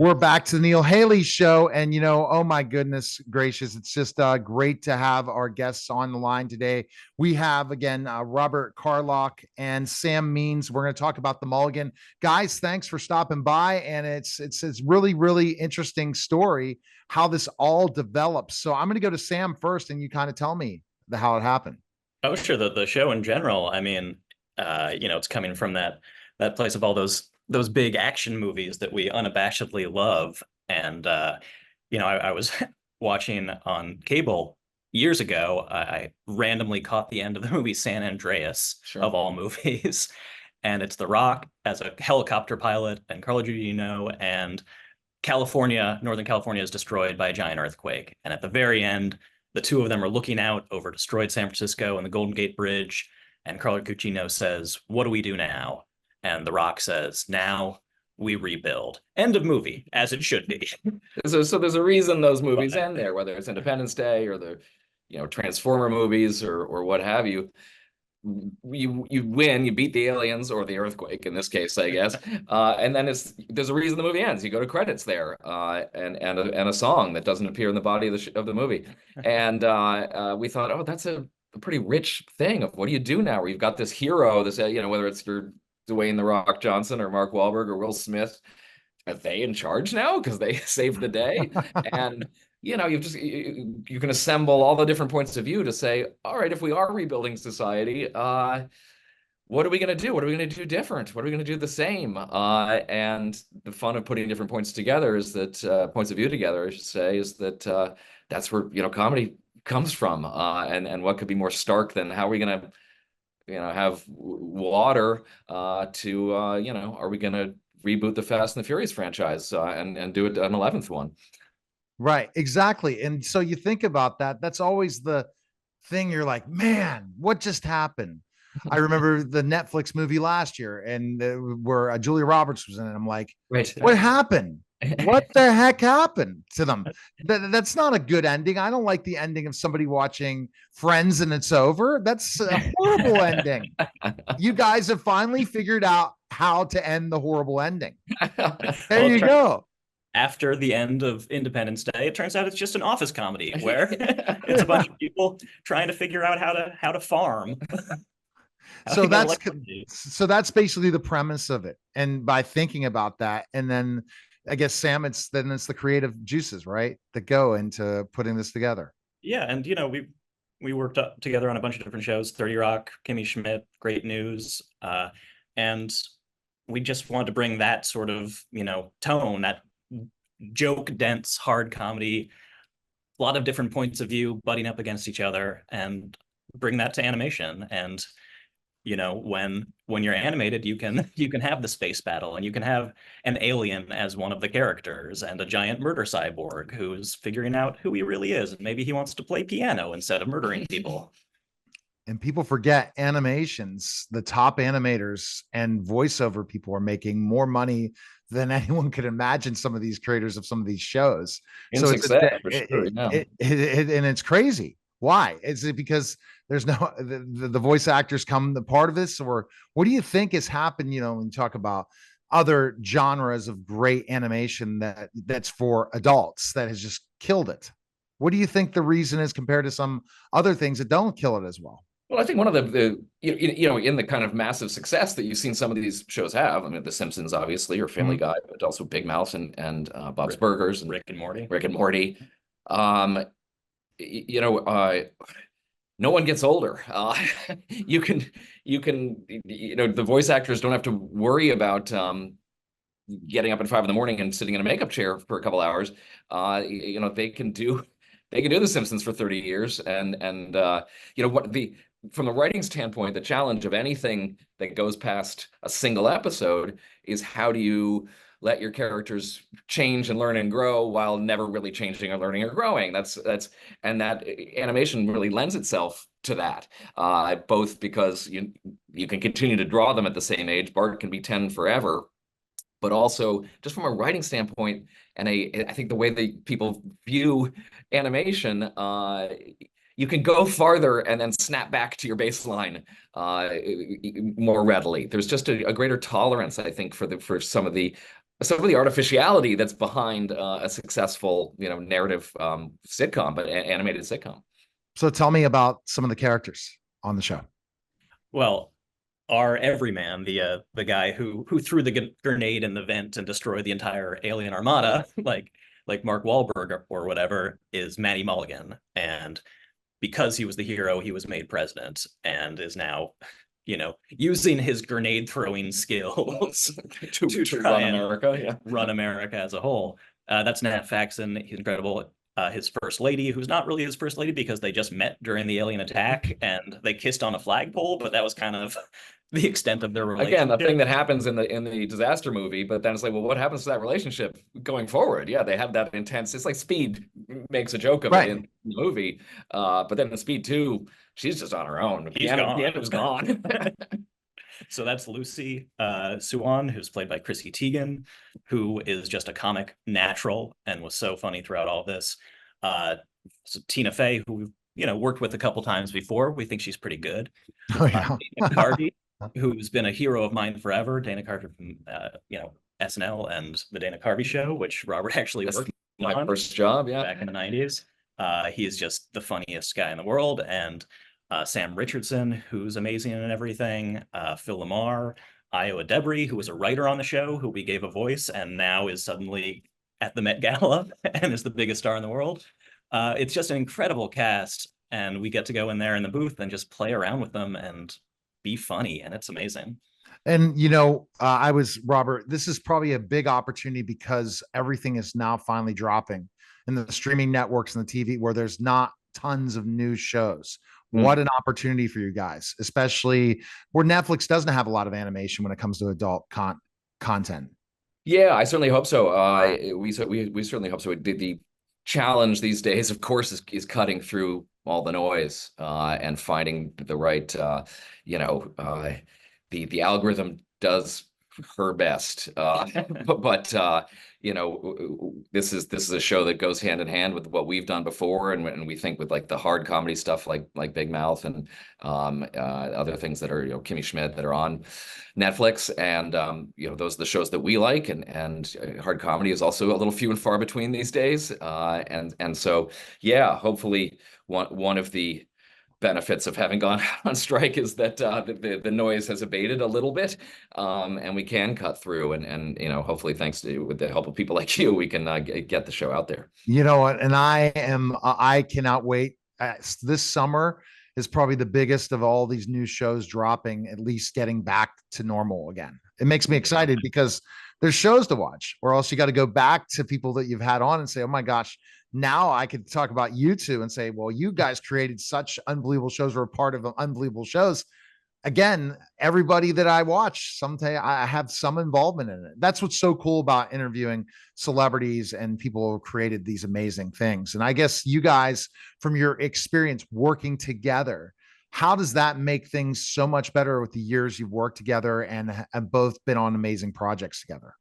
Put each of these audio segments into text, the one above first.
We're back to the Neil Haley show. And, oh my goodness gracious, it's just great to have our guests on the line today. We have, again, Robert Carlock and Sam Means. We're going to talk about the Mulligan. Guys, thanks for stopping by. And it's really, really interesting story how this all develops. So I'm going to go to Sam first and you kind of tell me how it happened. Oh, sure. The show in general, I mean, it's coming from that place of all those big action movies that we unabashedly love. And I was watching on cable years ago. I randomly caught the end of the movie San Andreas, Sure. of all movies. And it's The Rock as a helicopter pilot and Carla Gugino, and Northern California is destroyed by a giant earthquake. And at the very end, the two of them are looking out over destroyed San Francisco and the Golden Gate Bridge. And Carla Gugino says, "What do we do now?" And The Rock says, "Now we rebuild." End of movie, as it should be. So there's a reason those movies end there, whether it's Independence Day or the Transformer movies or what have you. You win, you beat the aliens or the earthquake in this case, I guess. And then there's a reason the movie ends. You go to credits there, and a song that doesn't appear in the body of the movie. And we thought, oh, that's a pretty rich thing of what do you do now, where you've got this hero, this whether it's your Dwayne The Rock Johnson or Mark Wahlberg or Will Smith. Are they in charge now because they saved the day? And you can assemble all the different points of view to say, all right, if we are rebuilding society, what are we going to do? What are we going to do different? What are we going to do the same? And the fun of putting different points together is that points of view together, I should say, is that that's where comedy comes from. And what could be more stark than how are we going to have water are we going to reboot the Fast and the Furious franchise and do it an 11th one? Right, exactly. And so you think about that, that's always the thing. You're like, man, what just happened? I remember the Netflix movie last year and where Julia Roberts was in it. I'm like, right. What happened? What the heck happened to them? That's not a good ending. I don't like the ending of somebody watching Friends and it's over. That's a horrible ending. You guys have finally figured out how to end the horrible ending. There you go. After the end of Independence Day, it turns out it's just an office comedy where it's a bunch of people trying to figure out how to farm. So that's basically the premise of it. And by thinking about that, and then I guess Sam, it's the creative juices, right, that go into putting this together. Yeah, and we worked up together on a bunch of different shows: 30 Rock, Kimmy Schmidt, Great News, and we just wanted to bring that sort of tone, that joke dense hard comedy, a lot of different points of view butting up against each other, and bring that to animation. And when you're animated, you can have the space battle, and you can have an alien as one of the characters, and a giant murder cyborg who's figuring out who he really is, and maybe he wants to play piano instead of murdering people. And people forget animations, the top animators and voiceover people are making more money than anyone could imagine, some of these creators of some of these shows. And it's crazy. Why? Is it because there's no the voice actors come the part of this, or what do you think has happened? When you talk about other genres of great animation that's for adults that has just killed it. What do you think the reason is compared to some other things that don't kill it as well? Well, I think one of the in the kind of massive success that you've seen some of these shows have, I mean, The Simpsons, obviously, or Family Guy, but also Big Mouth and Bob's Burgers and Rick and Morty. No one gets older. You can the voice actors don't have to worry about getting up at 5 a.m. and sitting in a makeup chair for a couple hours. They can do The Simpsons for 30 years, and from the writing standpoint, the challenge of anything that goes past a single episode is how do you let your characters change and learn and grow while never really changing or learning or growing. And that animation really lends itself to that, both because you can continue to draw them at the same age. Bart can be 10 forever, but also just from a writing standpoint, and I think the way that people view animation, you can go farther and then snap back to your baseline more readily. There's just a greater tolerance, I think, for some of the some of the artificiality that's behind a successful, narrative sitcom, but animated sitcom. So tell me about some of the characters on the show. Well, our everyman, the guy who threw the grenade in the vent and destroyed the entire alien armada, like Mark Wahlberg or whatever, is Matty Mulligan. And because he was the hero, he was made president and is now, using his grenade throwing skills to try run and America. Yeah. run America as a whole. That's Nat Faxon. He's incredible. His first lady, who's not really his first lady because they just met during the alien attack and they kissed on a flagpole, but that was kind of the extent of their relationship. Again, the thing that happens in the disaster movie, but then it's like, well, what happens to that relationship going forward? Yeah, they have that intense. It's like Speed makes a joke of Right. it in the movie, but then in Speed 2, she's just on her own. He's Deanna's gone. So that's Lucy Suan, who's played by Chrissy Teigen, who is just a comic natural and was so funny throughout all this. So Tina Fey, who we've worked with a couple times before, we think she's pretty good. Oh, yeah. Dana Carvey, who's been a hero of mine forever. Dana Carvey from SNL and the Dana Carvey Show, which Robert actually That's worked my on first job. Yeah. back in the 90s. He is just the funniest guy in the world. And Sam Richardson, who's amazing in everything. Phil Lamar, Iowa Debris, who was a writer on the show, who we gave a voice and now is suddenly at the Met Gala and is the biggest star in the world. It's just an incredible cast, and we get to go in there in the booth and just play around with them and be funny, and it's amazing. And Robert, this is probably a big opportunity because everything is now finally dropping in the streaming networks and the TV where there's not tons of new shows. What an opportunity for you guys, especially where Netflix doesn't have a lot of animation when it comes to adult content. Yeah, I certainly hope so. We certainly hope so. The challenge these days, of course, is cutting through all the noise and finding the right. The algorithm does her best, but this is a show that goes hand in hand with what we've done before, and we think with like the hard comedy stuff like Big Mouth and other things that are Kimmy Schmidt that are on Netflix, and those are the shows that we like, and hard comedy is also a little few and far between these days, and so yeah, hopefully one of the benefits of having gone on strike is that the noise has abated a little bit, and we can cut through, and hopefully thanks to with the help of people like you, we can get the show out there. You know what? And I cannot wait. This summer is probably the biggest of all these new shows dropping, at least getting back to normal again. It makes me excited because there's shows to watch, or else you got to go back to people that you've had on and say, oh my gosh, now I could talk about you two and say, well, you guys created such unbelievable shows, or a part of unbelievable shows. Again, everybody that I watch, someday I have some involvement in it. That's what's so cool about interviewing celebrities and people who have created these amazing things. And I guess you guys, from your experience working together, how does that make things so much better with the years you've worked together and have both been on amazing projects together?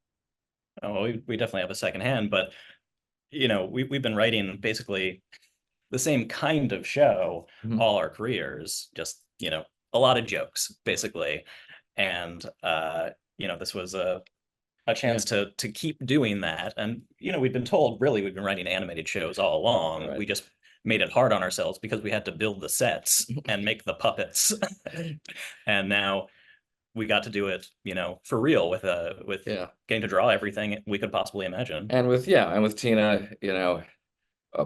Oh, we definitely have a second hand, but we've been writing basically the same kind of show all our careers, just a lot of jokes basically, and this was a chance to keep doing that. And we've been told really we've been writing animated shows all along. Right. We just made it hard on ourselves because we had to build the sets and make the puppets and now we got to do it for real with getting to draw everything we could possibly imagine. And with Tina,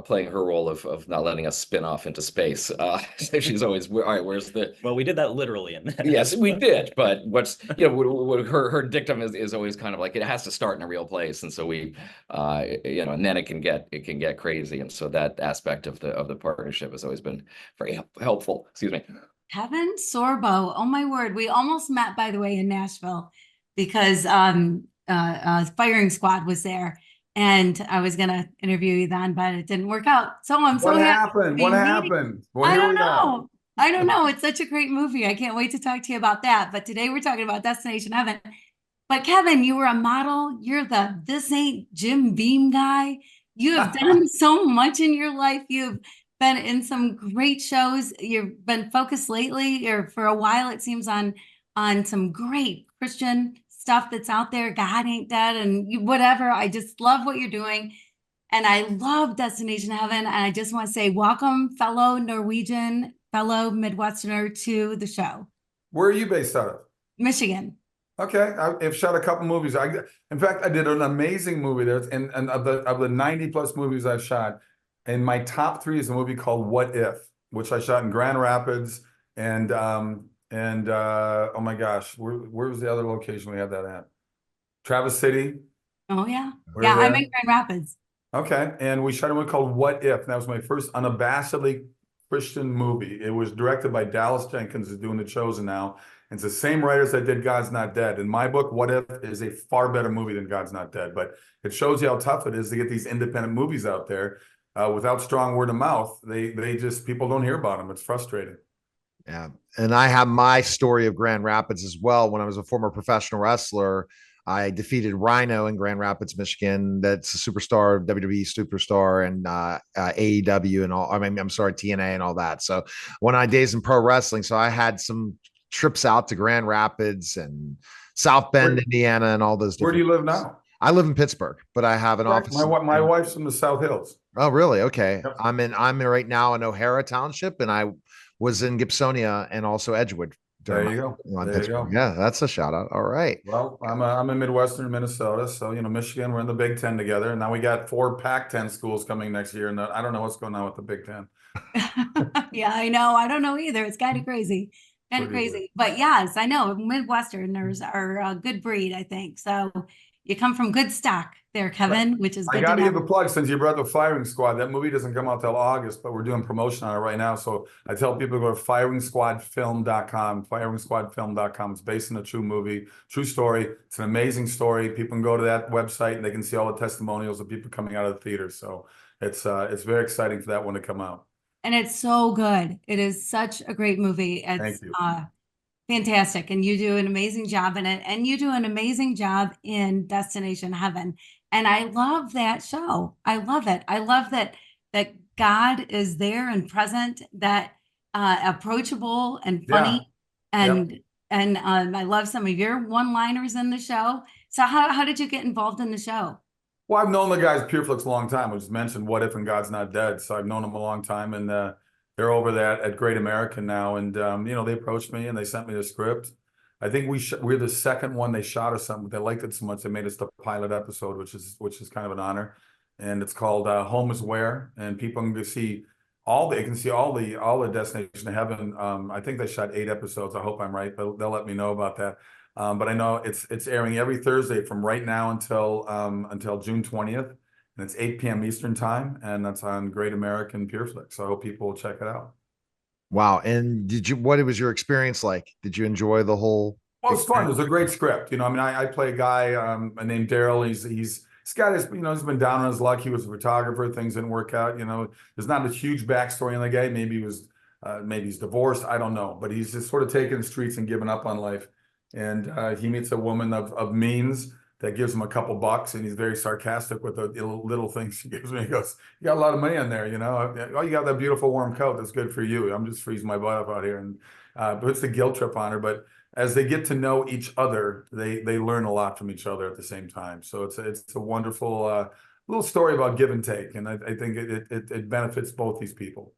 playing her role of not letting us spin off into space. She's always, all right, where's the... Well, we did that literally. Yes, we did. But what's, what her dictum is always kind of like, it has to start in a real place. And so we, and then it can get crazy. And so that aspect of the partnership has always been very helpful. Excuse me. Kevin Sorbo. Oh my word. We almost met, by the way, in Nashville because Firing Squad was there. And I was going to interview you then, but it didn't work out. So I'm so happy. What happened? Well, I don't know. I don't know. It's such a great movie. I can't wait to talk to you about that. But today we're talking about Destination Heaven. But Kevin, you were a model. You're the This Ain't Jim Beam guy. You have done so much in your life. You've been in some great shows. You've been focused lately, or for a while, it seems, on some great Christian stuff that's out there. God ain't dead and whatever. I just love what you're doing. And I love Destination Heaven. And I just want to say, welcome, fellow Norwegian, fellow Midwesterner, to the show. Where are you based out of? Michigan. Okay, I've shot a couple movies. In fact, I did an amazing movie there, and of the 90 plus movies I've shot, and my top 3 is a movie called What If, which I shot in Grand Rapids, and oh my gosh, where was the other location we had that at? Traverse City. Oh yeah, We're yeah. there. I'm in Grand Rapids. Okay, and we shot a movie called What If, and that was my first unabashedly Christian movie. It was directed by Dallas Jenkins, who's doing The Chosen now. It's the same writers that did God's Not Dead. In my book, What If is a far better movie than God's Not Dead, but it shows you how tough it is to get these independent movies out there without strong word of mouth. They just, people don't hear about them. It's frustrating. Yeah. And I have my story of Grand Rapids as well. When I was a former professional wrestler, I defeated Rhino in Grand Rapids, Michigan. That's a superstar, WWE superstar, and AEW and all. I mean, I'm sorry, TNA and all that. So when I days in pro wrestling, so I had some trips out to Grand Rapids and South Bend, Indiana, and all those. Where do you live now? I live in Pittsburgh, but I have an office. My wife's from the South Hills. Oh, really? Okay. Yep. I'm right now in O'Hara Township, and I was in Gibsonia and also Edgewood. There you go. There you go. Yeah, that's a shout out. All right. Well, I'm in Midwestern Minnesota, so Michigan, we're in the Big Ten together, and now we got 4 Pac-10 schools coming next year, and I don't know what's going on with the Big Ten. Yeah, I know. I don't know either. It's kind of crazy. Kind of crazy. But yes, I know Midwesterners are a good breed, I think. So you come from good stock there, Kevin, which is good. I got to give a plug since you brought the Firing Squad. That movie doesn't come out till August, but we're doing promotion on it right now. So I tell people to go to firingsquadfilm.com, firingsquadfilm.com. It's based on a true movie, true story. It's an amazing story. People can go to that website and they can see all the testimonials of people coming out of the theater. So it's very exciting for that one to come out. And it's so good. It is such a great movie. It's Thank you. Fantastic. And you do an amazing job in it. And you do an amazing job in Destination Heaven. And I love that show. I love it. I love that God is there and present, that approachable and funny. Yeah. And I love some of your one-liners in the show. So how did you get involved in the show? Well, I've known the guys PureFlix a long time. I just mentioned What If and God's Not Dead. So I've known them a long time, and they're over that at Great American now. And they approached me and they sent me the script. I think we're the second one they shot or something. They liked it so much they made us the pilot episode, which is kind of an honor. And it's called Home Is Where, and people can see all the Destination Heaven. I think they shot 8 episodes. I hope I'm right. They'll let me know about that. But I know it's airing every Thursday from right now until June 20th, and it's 8 p.m. Eastern time, and that's on Great American PureFlix. So I hope people will check it out. Wow. And what was your experience like? Did you enjoy the whole? Well, it's fun. It was a great script. I play a guy named Daryl. He's got his, he's been down on his luck. He was a photographer. Things didn't work out. There's not a huge backstory on the guy. Maybe he's divorced. I don't know, but he's just sort of taking the streets and giving up on life. And he meets a woman of means that gives him a couple bucks, and he's very sarcastic with the little things she gives me. He goes, "You got a lot of money in there, Oh, you got that beautiful warm coat. That's good for you. I'm just freezing my butt up out here." And puts the guilt trip on her. But as they get to know each other, they learn a lot from each other at the same time. So it's a wonderful little story about give and take, and I think it benefits both these people.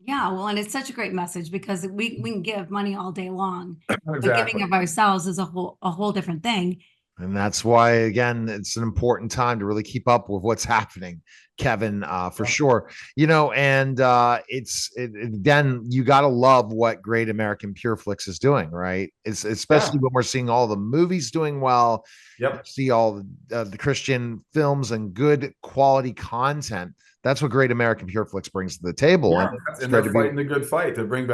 Yeah, well, and it's such a great message because we can give money all day long, Exactly. but giving of ourselves is a whole different thing. And that's why, again, it's an important time to really keep up with what's happening, Kevin, for sure. And again, you got to love what Great American PureFlix is doing, right? It's especially when we're seeing all the movies doing well. Yep. See all the Christian films and good quality content. That's what Great American PureFlix brings to the table. Yeah, and they're fighting the good fight to bring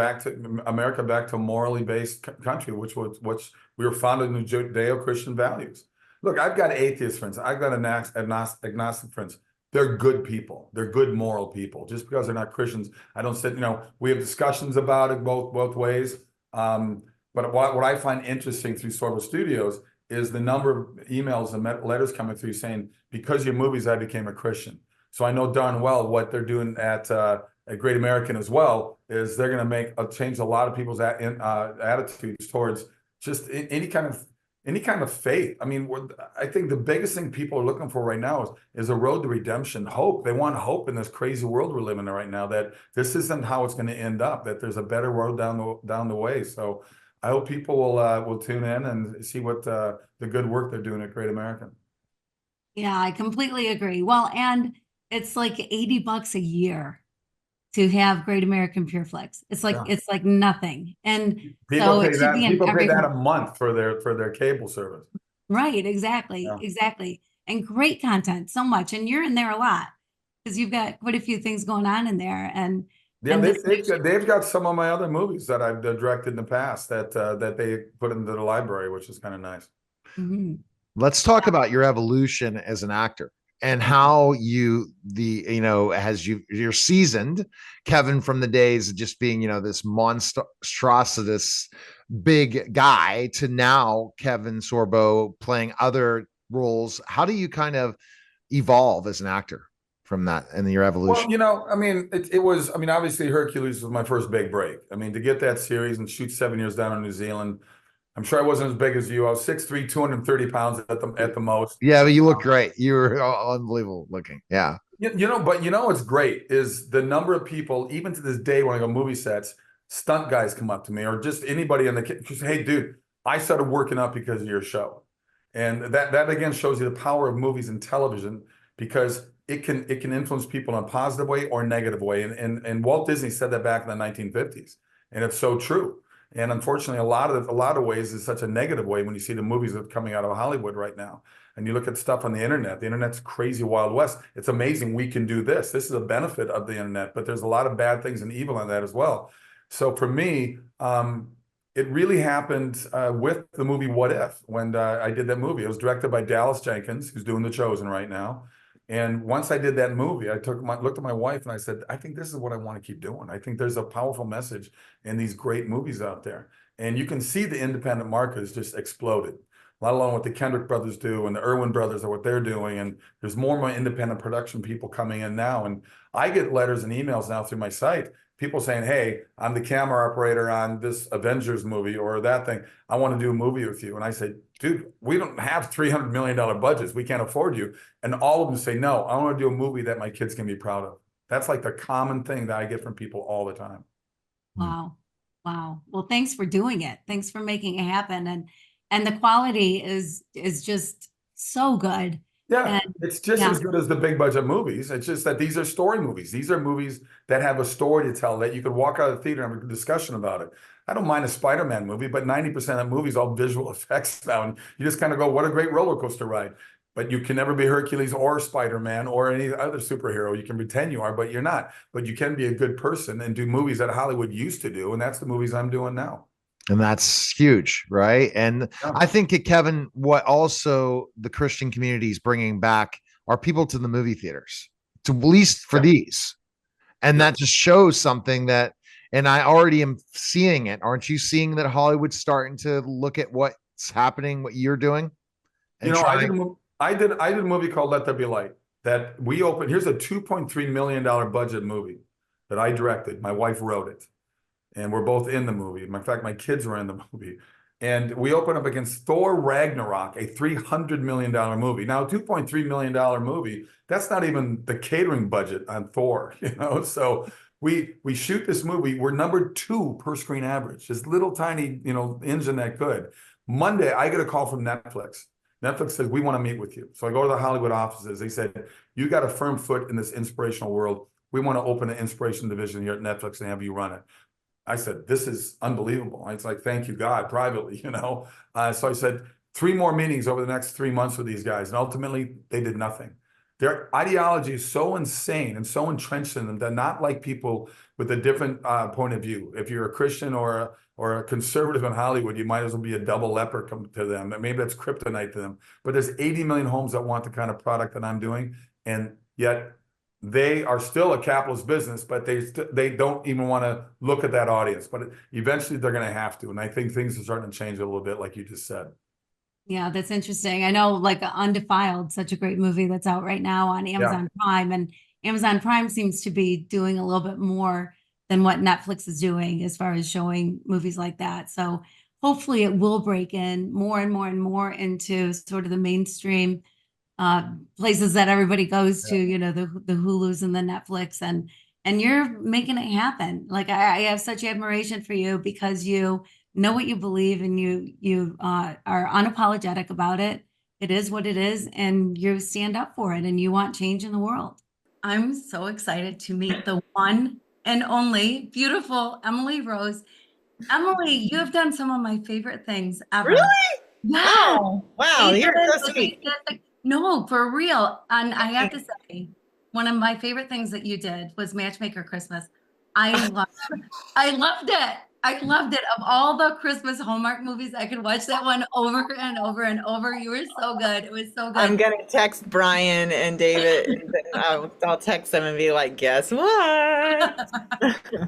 America back to a morally based country, which we were founded in Judeo-Christian values. Look, I've got atheist friends. I've got agnostic friends. They're good people. They're good moral people. Just because they're not Christians, I don't say, we have discussions about it both ways. But what I find interesting through Sorbo Studios is the number of emails and letters coming through saying, because of your movies, I became a Christian. So I know darn well what they're doing at Great American as well is they're going to change a lot of people's attitudes towards just any kind of any kind of faith. I mean, I think the biggest thing people are looking for right now is a road to redemption, hope. They want hope in this crazy world we're living in right now, that this isn't how it's going to end up, that there's a better road down the way. So I hope people will tune in and see what the good work they're doing at Great American. Yeah, I completely agree. Well, and it's like $80 a year to have Great American PureFlix. It's like Yeah. it's like nothing. And People so pay it should that. be in People pay every that a home. month for their cable service. Right, exactly. Yeah. Exactly. And great content, so much. And you're in there a lot because you've got quite a few things going on in there. And Yeah, and they've got some of my other movies that I've directed in the past that they put into the library, which is kind of nice. Mhm. Let's talk about your evolution as an actor and how you're seasoned, Kevin, from the days of just being, this monstrous big guy to now Kevin Sorbo playing other roles. How do you kind of evolve as an actor from that and your evolution? Well, I mean, it was, I mean, obviously Hercules was my first big break. I mean, to get that series and shoot 7 years down in New Zealand, I'm sure I wasn't as big as you. I was 6'3", 230 pounds at the most. Yeah, but you look great. You were unbelievable looking. Yeah. But what's great is the number of people, even to this day when I go movie sets, stunt guys come up to me or just anybody in the say, hey, dude, I started working out because of your show. And that again shows you the power of movies and television, because it can influence people in a positive way or negative way. And Walt Disney said that back in the 1950s. And it's so true. And unfortunately, a lot of ways is such a negative way when you see the movies that are coming out of Hollywood right now. And you look at stuff on the internet's crazy Wild West. It's amazing we can do this. This is a benefit of the internet, but there's a lot of bad things and evil in that as well. So for me, it really happened with the movie What If, when I did that movie. It was directed by Dallas Jenkins, who's doing The Chosen right now. And once I did that movie, I looked at my wife and I said, I think this is what I want to keep doing. I think there's a powerful message in these great movies out there. And you can see the independent market has just exploded, let alone what the Kendrick brothers do and the Irwin brothers are what they're doing. And there's more and more independent production people coming in now. And I get letters and emails now through my site, people saying, hey, I'm the camera operator on this Avengers movie or that thing. I want to do a movie with you. And I say, dude, we don't have $300 million budgets. We can't afford you. And all of them say, no, I want to do a movie that my kids can be proud of. That's like the common thing that I get from people all the time. Wow. Wow. Well, thanks for doing it. Thanks for making it happen. And the quality is just so good. Yeah, And it's just as good as the big budget movies. It's just that these are story movies. These are movies that have a story to tell, that you could walk out of the theater and have a discussion about it. I don't mind a Spider-Man movie, but 90% of movies all visual effects now. And you just kind of go, what a great roller coaster ride. But you can never be Hercules or Spider-Man or any other superhero. You can pretend you are, but you're not. But you can be a good person and do movies that Hollywood used to do. And that's the movies I'm doing now. And that's huge, right? And Yeah. I think, Kevin, what also the Christian community is bringing back are people to the movie theaters, to at least for these. And that just shows something that, and I already am seeing it. Aren't you seeing that Hollywood's starting to look at what's happening, what you're doing? And I did a movie called Let There Be Light that we opened. Here's a $2.3 million budget movie that I directed. My wife wrote it. And we're both in the movie. In fact, my kids were in the movie. And we open up against Thor Ragnarok, a $300 million movie. Now, a $2.3 million movie, that's not even the catering budget on Thor, So we shoot this movie. We're number 2 per screen average, this little tiny, engine that could. Monday, I get a call from Netflix. Netflix says, we want to meet with you. So I go to the Hollywood offices. They said, you got a firm foot in this inspirational world. We want to open an inspiration division here at Netflix and have you run it. I said, this is unbelievable. It's like, thank you, God, privately, So I said, 3 more meetings over the next 3 months with these guys. And ultimately, they did nothing. Their ideology is so insane and so entrenched in them. They're not like people with a different point of view. If you're a Christian or a conservative in Hollywood, you might as well be a double leper to them. Maybe that's kryptonite to them. But there's 80 million homes that want the kind of product that I'm doing. And yet they are still a capitalist business, but they don't even want to look at that audience. But eventually they're going to have to. And I think things are starting to change a little bit, like you just said. yeah, that's interesting. I know, like Undefiled, such a great movie that's out right now on Amazon Prime, and Amazon Prime seems to be doing a little bit more than what Netflix is doing as far as showing movies like that. So hopefully it will break in more and more and more into sort of the mainstream places that everybody goes to, you know, the Hulus and the Netflix, and you're making it happen. Like I have such admiration for you because you know what you believe and you are unapologetic about it. It is what it is, and you stand up for it, and you want change in the world. I'm so excited to meet the one and only beautiful Emily Rose. Emily, you have done some of my favorite things ever. Really? Yeah. Oh, wow. You're so sweet. No, for real. And I have to say, one of my favorite things that you did was Matchmaker Christmas. I loved it. I loved it. Of all the Christmas Hallmark movies, I could watch that one over and over and over. You were so good. It was so good. I'm going to text Brian and David, and then I'll text them and be like, guess what?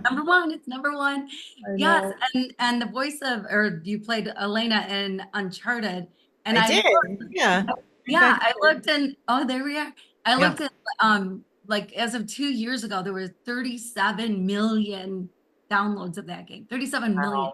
Number one, it's number one. Yes, and the voice of, or you played Elena in Uncharted. And I did. Yeah. Yeah, I looked and there we are. I looked at like as of 2 years ago, there were 37 million downloads of that game. 37 million.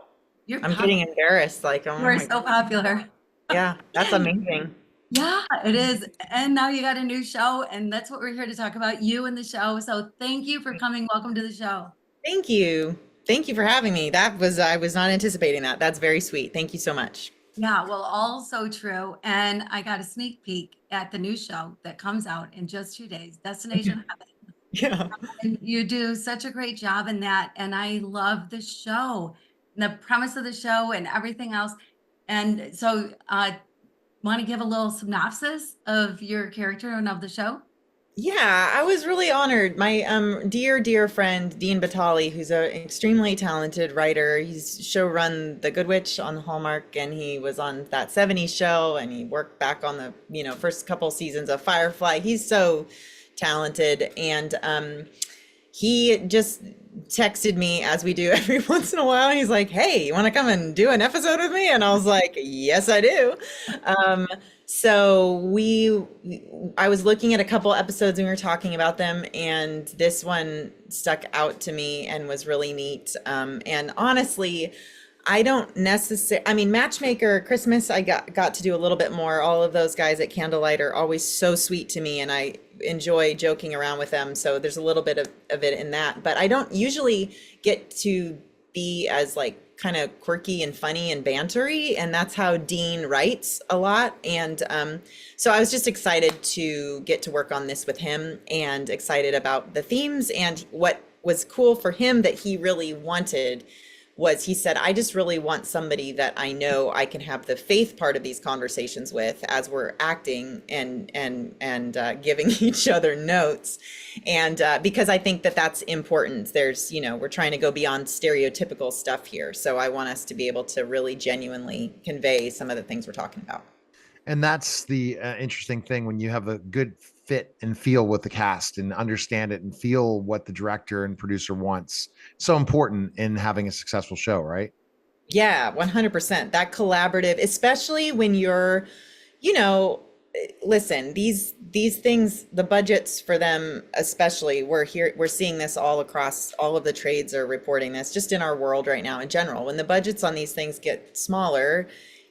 I'm getting embarrassed. Like, oh you're so popular. Yeah, that's amazing. Yeah, it is. And now you got a new show, and that's what we're here to talk about, you and the show. So thank you for coming. Welcome to the show. Thank you. Thank you for having me. I was not anticipating that. That's very sweet. Thank you so much. Yeah, well, all so true. And I got a sneak peek at the new show that comes out in just 2 days, Destination Heaven. Yeah. And you do such a great job in that. And I love the show, the premise of the show and everything else. And so want to give a little synopsis of your character and of the show? Yeah, I was really honored. My dear friend, Dean Batali, who's an extremely talented writer. He's showrun The Good Witch on Hallmark, and he was on that 70s show, and he worked back on the first couple seasons of Firefly. He's so talented, and he just texted me, as we do every once in a while. He's like, "Hey, you want to come and do an episode with me?" And I was like, "Yes, I do." So I was looking at a couple episodes and we were talking about them, and this one stuck out to me and was really neat. And honestly, I don't necessarily, Matchmaker Christmas, I got to do a little bit more. All of those guys at Candlelight are always so sweet to me, and I enjoy joking around with them. So there's a little bit of it in that, but I don't usually get to be as like kind of quirky and funny and bantery, and that's how Dean writes a lot. And so I was just excited to get to work on this with him, and excited about the themes. And what was cool for him that he really wanted was, he said, "I just really want somebody that I know I can have the faith part of these conversations with as we're acting and giving each other notes." And because I think that that's important. There's, we're trying to go beyond stereotypical stuff here. So I want us to be able to really genuinely convey some of the things we're talking about. And that's the interesting thing, when you have a good fit and feel with the cast and understand it and feel what the director and producer wants. So important in having a successful show, right? Yeah, 100%. That collaborative, especially when you're, listen, these things, the budgets for them, especially, we're seeing this all across, all of the trades are reporting this, just in our world right now in general. When the budgets on these things get smaller,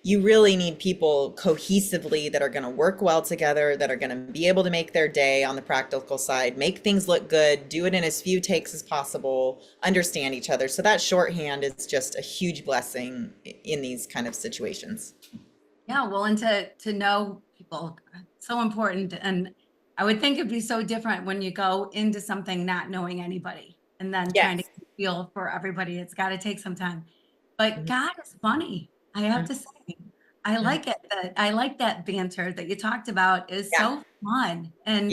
you really need people cohesively that are going to work well together, that are going to be able to make their day on the practical side, make things look good, do it in as few takes as possible, understand each other. So that shorthand is just a huge blessing in these kind of situations. Yeah, well, and to know people, so important. And I would think it'd be so different when you go into something not knowing anybody and then trying to feel for everybody. It's got to take some time. But God is funny. I have to say, I like it. I like that banter that you talked about is so fun and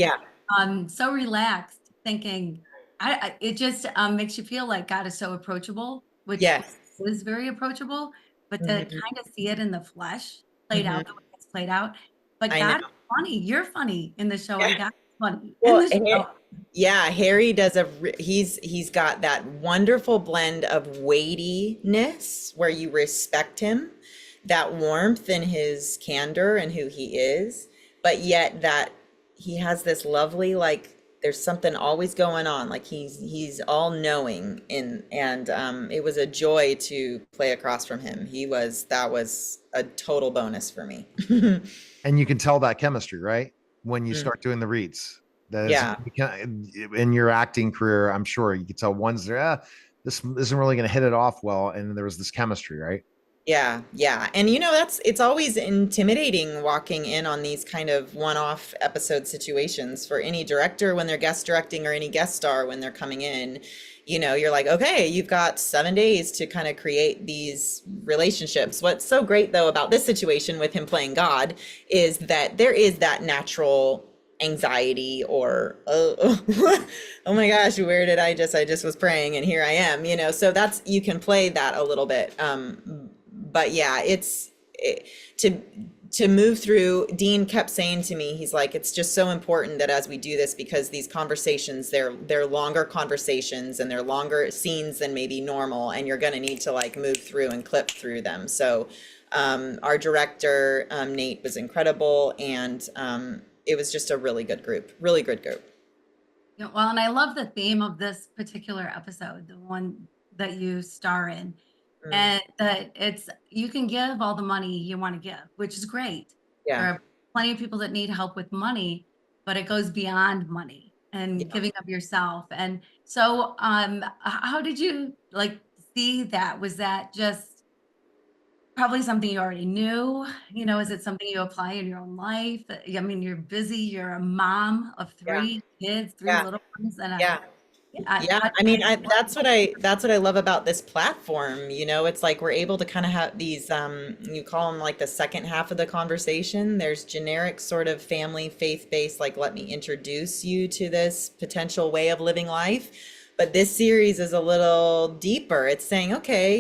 so relaxed. Thinking, it just makes you feel like God is so approachable, which is very approachable. But to kind of see it in the flesh played out the way it's played out. But God is funny. You're funny in the show, and God is funny in the show. Yeah, Harry does he's got that wonderful blend of weightiness where you respect him, that warmth in his candor and who he is, but yet that he has this lovely, like, there's something always going on. Like he's all knowing, and it was a joy to play across from him. That was a total bonus for me. And you can tell that chemistry, right? When you Mm. start doing the reads. That is, Yeah. in your acting career, I'm sure you could tell one's there, this isn't really going to hit it off well. And there was this chemistry, right? Yeah, yeah. And it's always intimidating walking in on these kind of one-off episode situations for any director when they're guest directing, or any guest star when they're coming in. You're like, okay, you've got 7 days to kind of create these relationships. What's so great though about this situation with him playing God is that there is that natural anxiety, or oh my gosh, where did I just was praying and here I am, so you can play that a little bit. But yeah, to move through. Dean kept saying to me, he's like, it's just so important that as we do this, because these conversations, they're longer conversations and they're longer scenes than maybe normal, and you're going to need to like move through and clip through them. So our director, Nate, was incredible, and it was just a really good group. Yeah, well, and I love the theme of this particular episode, the one that you star in, and that you can give all the money you want to give, which is great. There Yeah. are plenty of people that need help with money, but it goes beyond money and Yeah. giving of yourself. And so, how did you like see that? Was that just probably something you already knew? Is it something you apply in your own life? I mean, you're busy, you're a mom of Yeah. 3 kids, 3 Yeah. little ones, and Yeah. I mean, that's what I love about this platform. It's like we're able to kind of have these, you call them like the second half of the conversation. There's generic sort of family, faith-based, like, let me introduce you to this potential way of living life. But this series is a little deeper. It's saying, okay,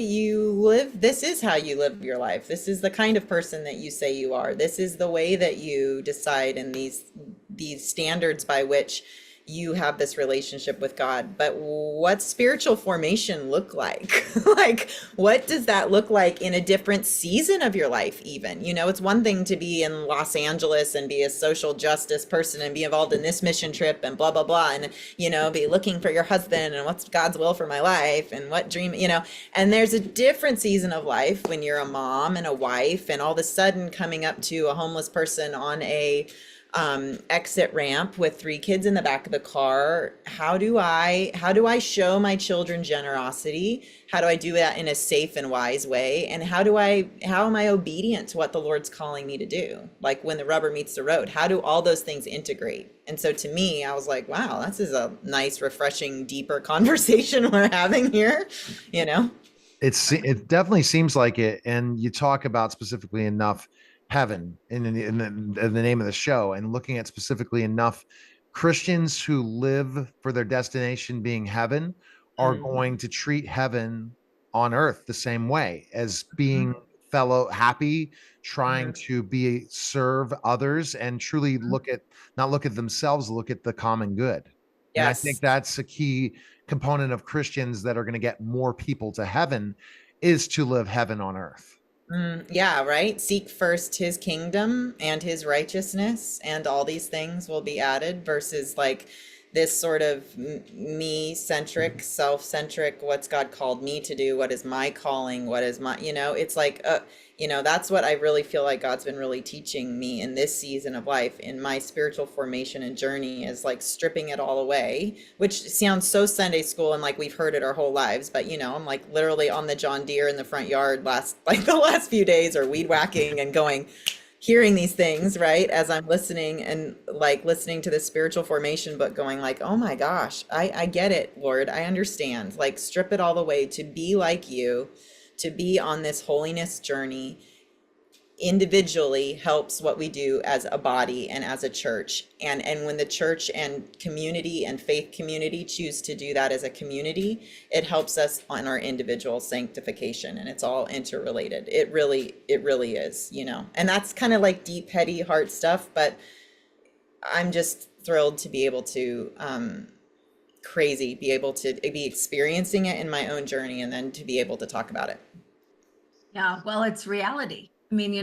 this is how you live your life. This is the kind of person that you say you are. This is the way that you decide, and these standards by which you have this relationship with God. But what's spiritual formation look like? Like, what does that look like in a different season of your life even? It's one thing to be in Los Angeles and be a social justice person and be involved in this mission trip and blah, blah, blah, and, be looking for your husband and what's God's will for my life and what dream, and there's a different season of life when you're a mom and a wife, and all of a sudden coming up to a homeless person on a exit ramp with 3 kids in the back of the car. How do I show my children generosity? How do I do that in a safe and wise way? And how am I obedient to what the Lord's calling me to do? Like when the rubber meets the road, how do all those things integrate? And so to me, I was like, wow, this is a nice, refreshing, deeper conversation we're having here, It definitely seems like it. And you talk about specifically enough heaven in the name of the show, and looking at specifically enough Christians who live for their destination being heaven are going to treat heaven on earth the same way as being fellow happy, trying to serve others, and truly not look at themselves, look at the common good. And I think that's a key component of Christians that are going to get more people to heaven, is to live heaven on earth. Yeah, right. Seek first his kingdom and his righteousness, and all these things will be added, versus like this sort of me-centric, self-centric, what's God called me to do? What is my calling? What is my, it's like, that's what I really feel like God's been really teaching me in this season of life, in my spiritual formation and journey, is like stripping it all away, which sounds so Sunday school and like we've heard it our whole lives. But, I'm like literally on the John Deere in the front yard the last few days, or weed whacking, and hearing these things, right, as I'm listening, and like listening to the spiritual formation book, going like, oh my gosh, I get it, Lord. I understand. Like, strip it all the way to be like you, to be on this holiness journey individually helps what we do as a body and as a church. And when the church and community and faith community choose to do that as a community, it helps us on our individual sanctification, and it's all interrelated. It really is, and that's kind of like deep, heady heart stuff, but I'm just thrilled to be able to, be able to be experiencing it in my own journey, and then to be able to talk about it. Yeah, well, it's reality. I mean,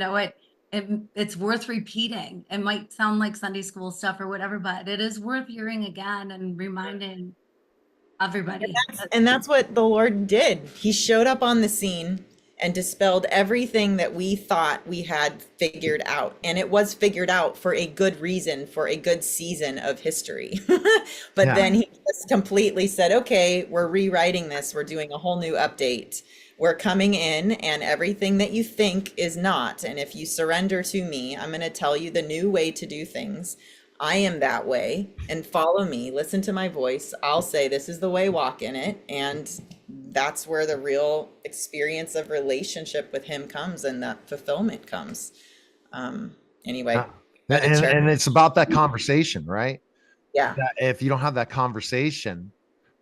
it's worth repeating. It might sound like Sunday school stuff or whatever, but it is worth hearing again and reminding everybody. And that's what the Lord did. He showed up on the scene and dispelled everything that we thought we had figured out. And it was figured out for a good reason, for a good season of history. But Yeah. then he just completely said, okay, we're rewriting this. We're doing a whole new update. We're coming in, and everything that you think is not. And if you surrender to me, I'm going to tell you the new way to do things. I am that way, and follow me, listen to my voice. I'll say, this is the way, walk in it. And that's where the real experience of relationship with him comes, and that fulfillment comes. Anyway, And it's about that conversation, right? yeah, That if you don't have that conversation,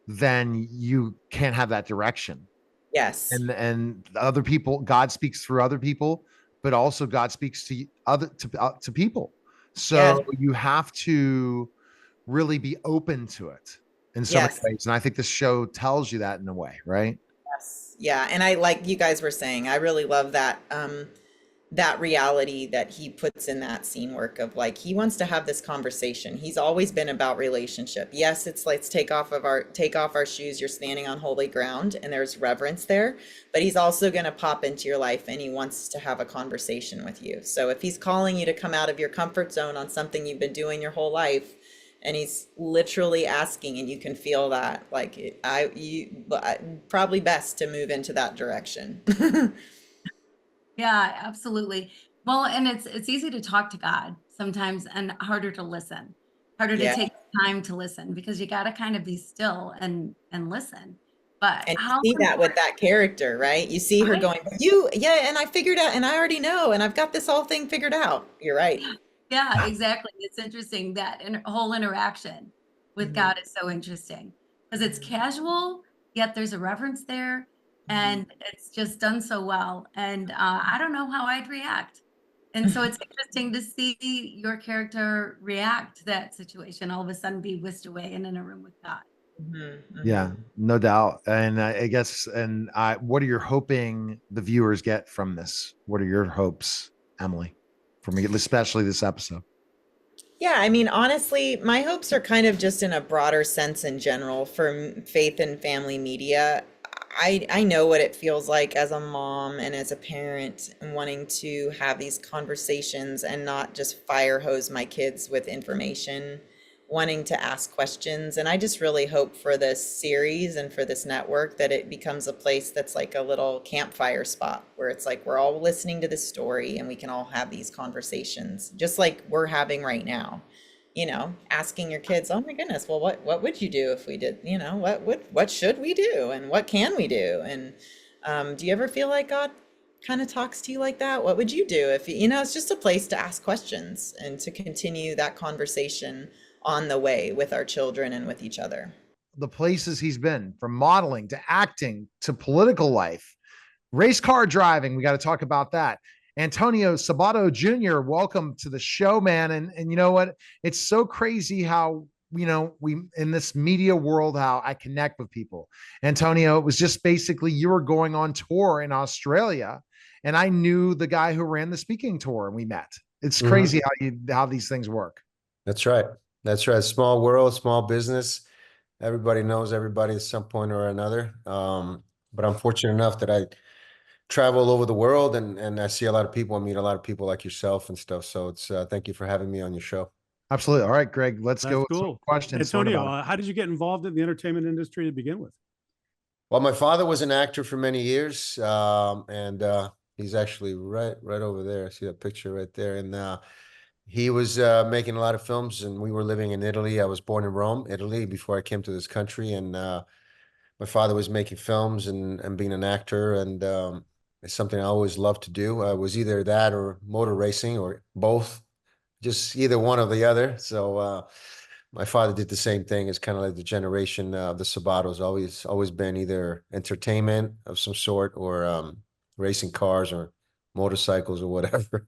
then you can't have that direction. yes, And other people, God speaks through other people, but also God speaks to to people. So Yeah. you have to really be open to it in so many Yes. ways. And I think this show tells you that in a way, right? yes, yeah. And I, like you guys were saying, I really love that that reality that he puts in that scene work of, like, he wants to have this conversation. He's always been about relationship. Yes, it's let's take off our shoes. You're standing on holy ground, and there's reverence there, but he's also going to pop into your life, and he wants to have a conversation with you. So if he's calling you to come out of your comfort zone on something you've been doing your whole life, and he's literally asking, and you can feel that, like, probably best to move into that direction. Yeah, absolutely. Well, and it's easy to talk to God sometimes and harder to listen. Harder Yeah. to take time to listen, because you got to kind of be still and listen. But And how you see that with that character, right? You see her Right. going, and I figured out, and I already know, and I've got this whole thing figured out. You're right. Yeah, exactly. It's interesting that whole interaction with Mhm. God is so interesting, because it's casual, yet there's a reverence there, and it's just done so well. And I don't know how I'd react. And so it's interesting to see your character react to that situation, all of a sudden be whisked away and in a room with God. Mhm, Yeah, mhm. no doubt. And I guess, what are you hoping the viewers get from this? What are your hopes, Emily, for me, especially this episode? Yeah, I mean, honestly, my hopes are kind of just in a broader sense in general for faith and family media. I know what it feels like as a mom and as a parent, and wanting to have these conversations and not just fire hose my kids with information, wanting to ask questions. And I just really hope for this series and for this network that it becomes a place that's like a little campfire spot, where it's like we're all listening to this story and we can all have these conversations just like we're having right now. Asking your kids, oh my goodness, well, what would you do if we did, what should we do, and what can we do? And do you ever feel like God kind of talks to you like that? What would you do if, it's just a place to ask questions and to continue that conversation on the way with our children and with each other. The places he's been, from modeling to acting to political life, race car driving. We got to talk about that. Antonio Sabato Jr., welcome to the show, man. And you know what? It's so crazy how, we in this media world, how I connect with people. Antonio, it was just basically you were going on tour in Australia, and I knew the guy who ran the speaking tour, and we met. It's crazy how these things work. That's right. That's right. Small world, small business. Everybody knows everybody at some point or another. But I'm fortunate enough that I travel all over the world, and I see a lot of people and meet a lot of people like yourself and stuff. So it's thank you for having me on your show. Absolutely. All right, Greg, let's That's go with some cool. questions. Antonio, how did you get involved in the entertainment industry to begin with? Well, my father was an actor for many years, and he's actually right over there. See that picture right there, and he was making a lot of films, and we were living in Italy. I was born in Rome, Italy, before I came to this country, and my father was making films and being an actor, and it's something I always loved to do. I was either that or motor racing or both, just either one or the other. So my father did the same thing. It's kind of like the generation of the Sabatos, always been either entertainment of some sort or racing cars or motorcycles or whatever.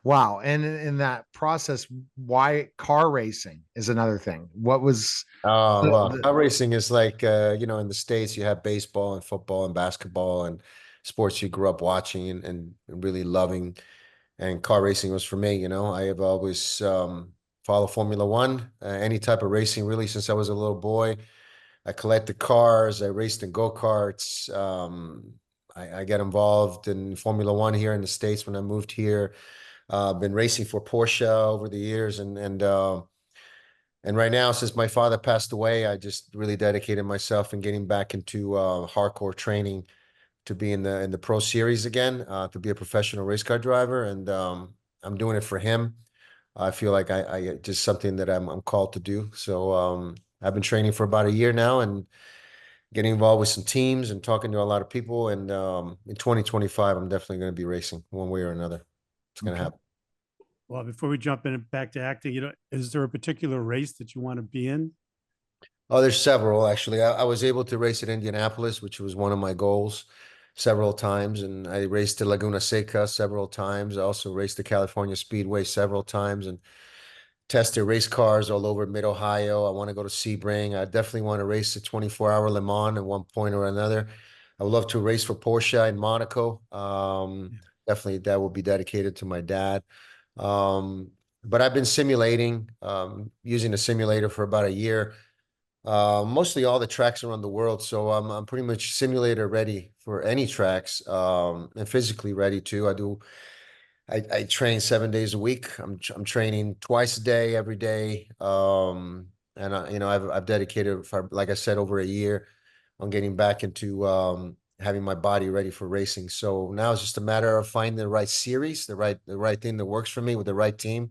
Wow. And in that process, why car racing is another thing. What was Oh, the- well, the- car racing is like, in the States, you have baseball and football and basketball and sports you grew up watching and really loving. and car racing was for me. You know, I have always followed Formula One, any type of racing really since I was a little boy. I collected cars. I raced in go-karts. I got involved in Formula One here in the States when I moved here. Been racing for Porsche over the years, and right now, since my father passed away, I just really dedicated myself in getting back into hardcore training to be in the pro series again, to be a professional race car driver, and I'm doing it for him. I feel like I just something that I'm called to do. So I've been training for about a year now and getting involved with some teams and talking to a lot of people. And in 2025, I'm definitely going to be racing one way or another. It's going to Okay. happen. Well, before we jump in back to acting, is there a particular race that you want to be in? Oh, there's several actually. I was able to race at Indianapolis, which was one of my goals several times. And I raced to Laguna Seca several times. I also raced the California Speedway several times and tested race cars all over Mid-Ohio. I want to go to Sebring. I definitely want to race the 24-hour Le Mans at one point or another. I would love to race for Porsche in Monaco. Definitely that will be dedicated to my dad. But I've been simulating, using a simulator for about a year. Mostly all the tracks around the world. So I'm pretty much simulator ready for any tracks, and physically ready too. I train 7 days a week. I'm training twice a day, every day. And I've dedicated for, like I said, over a year on getting back into having my body ready for racing. So now it's just a matter of finding the right series, the right thing that works for me with the right team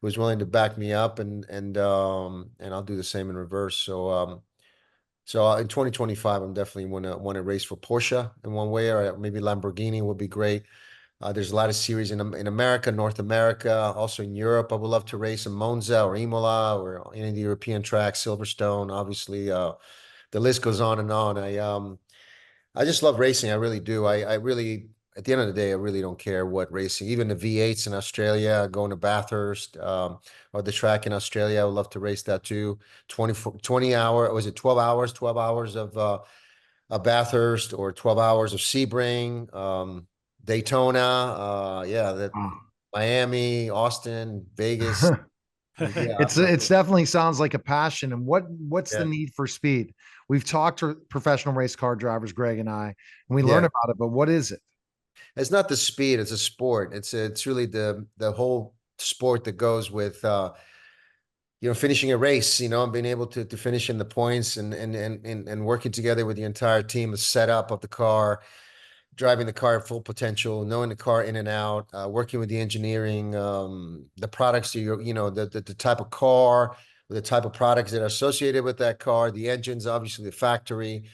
who's willing to back me up, and I'll do the same in reverse. So in 2025, I'm definitely want to race for Porsche in one way, or maybe Lamborghini would be great. There's a lot of series in America, North America, also in Europe. I would love to race in Monza or Imola or any of the European tracks, Silverstone, obviously. The list goes on and on. I just love racing. I really do. I really, at the end of the day, I really don't care what racing, even the V8s in Australia, going to Bathurst, or the track in Australia. I would love to race that too. 20 hour, was it 12 hours? 12 hours of Bathurst, or 12 hours of Sebring, Daytona, Miami, Austin, Vegas. Yeah. It's definitely sounds like a passion. And what's the Yeah. need for speed? We've talked to professional race car drivers, Greg and I, and we learn Yeah. about it, but what is it? It's not the speed, it's a sport. It's really the whole sport that goes with finishing a race, and being able to finish in the points, and working together with the entire team, the setup of the car, driving the car at full potential, knowing the car in and out, working with the engineering, the products, the type of car, the type of products that are associated with that car, the engines, obviously the factory,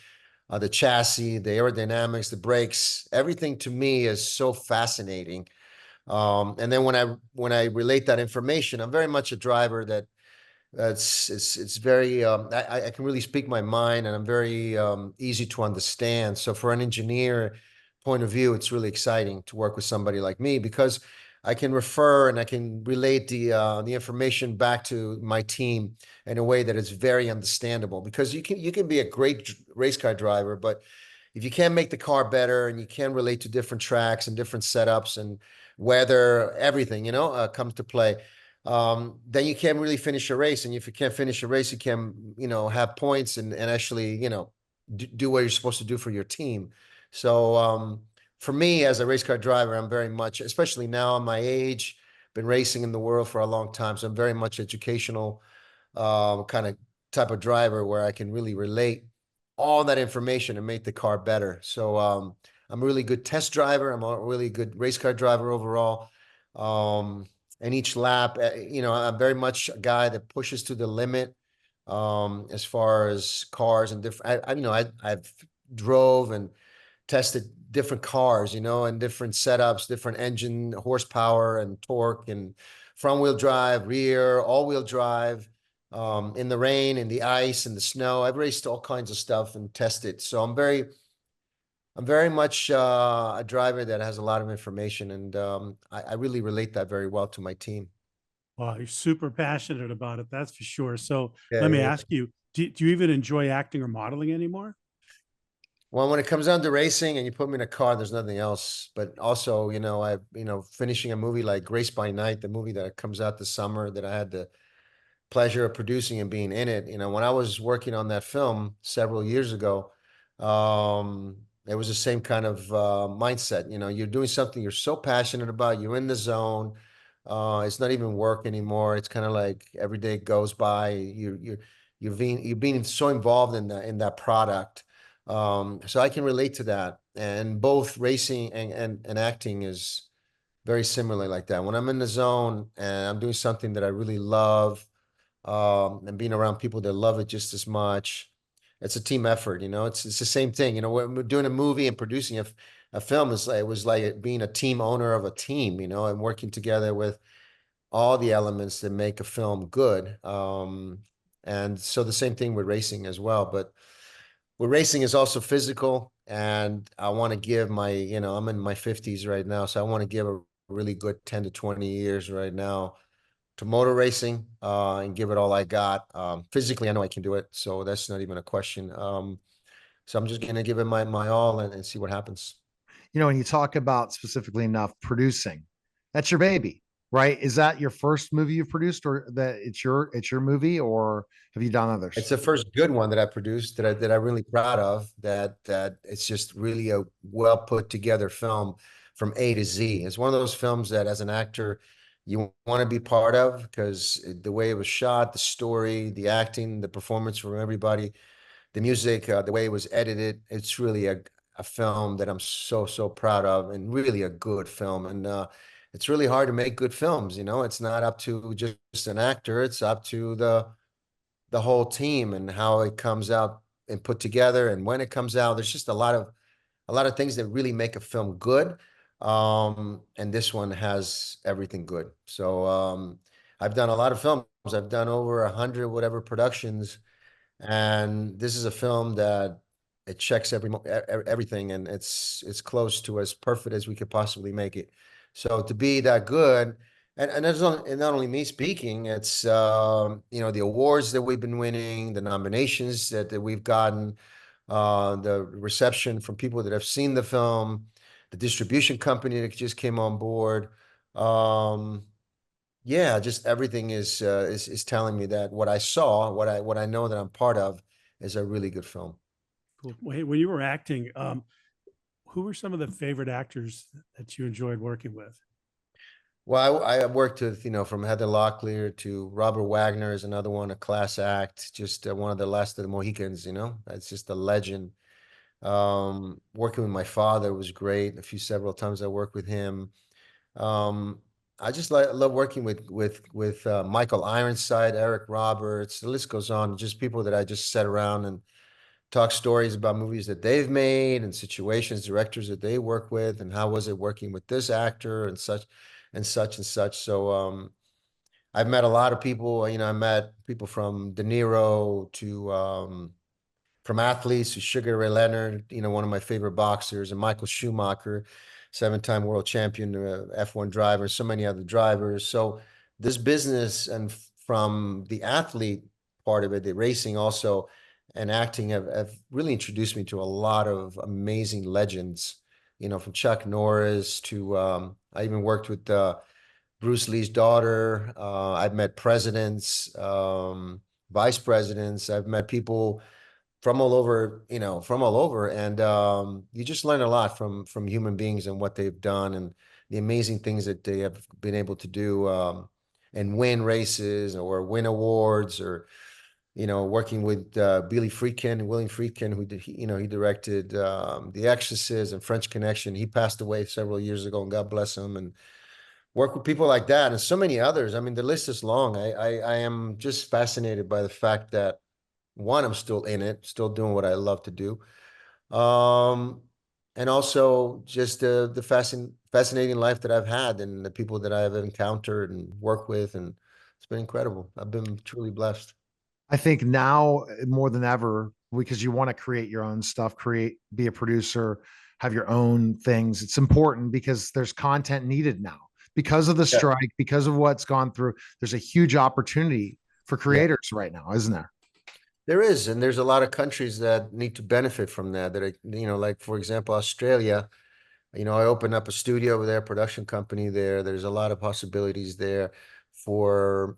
the chassis, the aerodynamics, the brakes, everything to me is so fascinating. And then when I relate that information, I'm very much a driver that it's very I can really speak my mind, and I'm very easy to understand. So for an engineer point of view, it's really exciting to work with somebody like me, because I can refer and I can relate the information back to my team in a way that is very understandable. Because you can be a great race car driver, but if you can't make the car better and you can't relate to different tracks and different setups and weather, everything, comes to play, then you can't really finish a race. And if you can't finish a race, you can, have points and actually, do what you're supposed to do for your team. So for me, as a race car driver, I'm very much, especially now at my age, been racing in the world for a long time. So I'm very much educational kind of type of driver, where I can really relate all that information and make the car better. So I'm a really good test driver. I'm a really good race car driver overall. And each lap, I'm very much a guy that pushes to the limit as far as cars and different. I've drove and tested different cars, and different setups, different engine horsepower and torque, and front wheel drive, rear, all wheel drive, in the rain, in the ice, in the snow. I've raced all kinds of stuff and tested. So I'm very much a driver that has a lot of information, and I really relate that very well to my team. Wow, you're super passionate about it, that's for sure. So Yeah, let me yeah. ask you, do you even enjoy acting or modeling anymore? Well, when it comes down to racing and you put me in a car, there's nothing else. But also, finishing a movie like Grace by Night, the movie that comes out this summer that I had the pleasure of producing and being in it. When I was working on that film several years ago, it was the same kind of mindset. You're doing something you're so passionate about, you're in the zone. It's not even work anymore. It's kind of like every day goes by. You're being so involved in that product. So I can relate to that. And both racing and acting is very similar like that. When I'm in the zone and I'm doing something that I really love, and being around people that love it just as much, it's a team effort. It's the same thing. When we're doing a movie and producing a film, it was like being a team owner of a team, and working together with all the elements that make a film good. And so the same thing with racing as well. But with racing is also physical, and I want to give I'm in my 50s right now, so I want to give a really good 10 to 20 years right now to motor racing, and give it all I got. Physically, I know I can do it, so that's not even a question. So I'm just gonna give it my all and see what happens. When you talk about specifically enough producing, that's your baby, right? Is that your first movie you've produced, or that it's your movie, or have you done others? It's the first good one that I produced that I'm really proud of. That it's just really a well put together film from A to Z. It's one of those films that, as an actor, you want to be part of, because the way it was shot, the story, the acting, the performance from everybody, the music, the way it was edited, it's really a film that I'm so proud of, and really a good film. And it's really hard to make good films. It's not up to just an actor. It's up to the whole team and how it comes out and put together. And when it comes out, there's just a lot of things that really make a film good. And this one has everyththing good. So I've done a lot of films. I've done over 100 whatever productions, and this is a film that it checks everything, and it's close to as perfect as we could possibly make it. So to be that good, and not only me speaking, it's the awards that we've been winning, the nominations that we've gotten, the reception from people that have seen the film, the distribution company that just came on board. Yeah, just everything is telling me that what I saw, what I know that I'm part of, is a really good film. Cool. When you were acting, who were some of the favorite actors that you enjoyed working with? Well, I worked with, from Heather Locklear to Robert Wagner is another one, a class act, just one of the last of the Mohicans. It's just a legend. Working with my father was great. Several times I worked with him. I just love working with Michael Ironside, Eric Roberts. The list goes on. Just people that I just sat around and talk stories about movies that they've made and situations, directors that they work with, and how was it working with this actor and such and such and such. So I've met a lot of people. I met people from De Niro to from athletes to Sugar Ray Leonard, one of my favorite boxers, and Michael Schumacher, 7-time world champion, F1 driver, so many other drivers. So this business, and from the athlete part of it, the racing also, and acting have really introduced me to a lot of amazing legends, from Chuck Norris to, I even worked with Bruce Lee's daughter. I've met presidents, vice presidents. I've met people from all over, and you just learn a lot from human beings and what they've done and the amazing things that they have been able to do, and win races or win awards, or working with William Friedkin, who did, he directed The Exorcist and French Connection. He passed away several years ago, and God bless him. And work with people like that and so many others. I mean, the list is long. I am just fascinated by the fact that, one, I'm still in it, still doing what I love to do. And also just the fascinating life that I've had, and the people that I've encountered and worked with, and it's been incredible. I've been truly blessed. I think now more than ever, because you want to create your own stuff, be a producer, have your own things. It's important because there's content needed now because of the strike, because of what's gone through. There's a huge opportunity for creators right now, isn't there? There is, and there's a lot of countries that need to benefit from that. That are, like for example, Australia. I opened up a studio over there, production company there. There's a lot of possibilities there for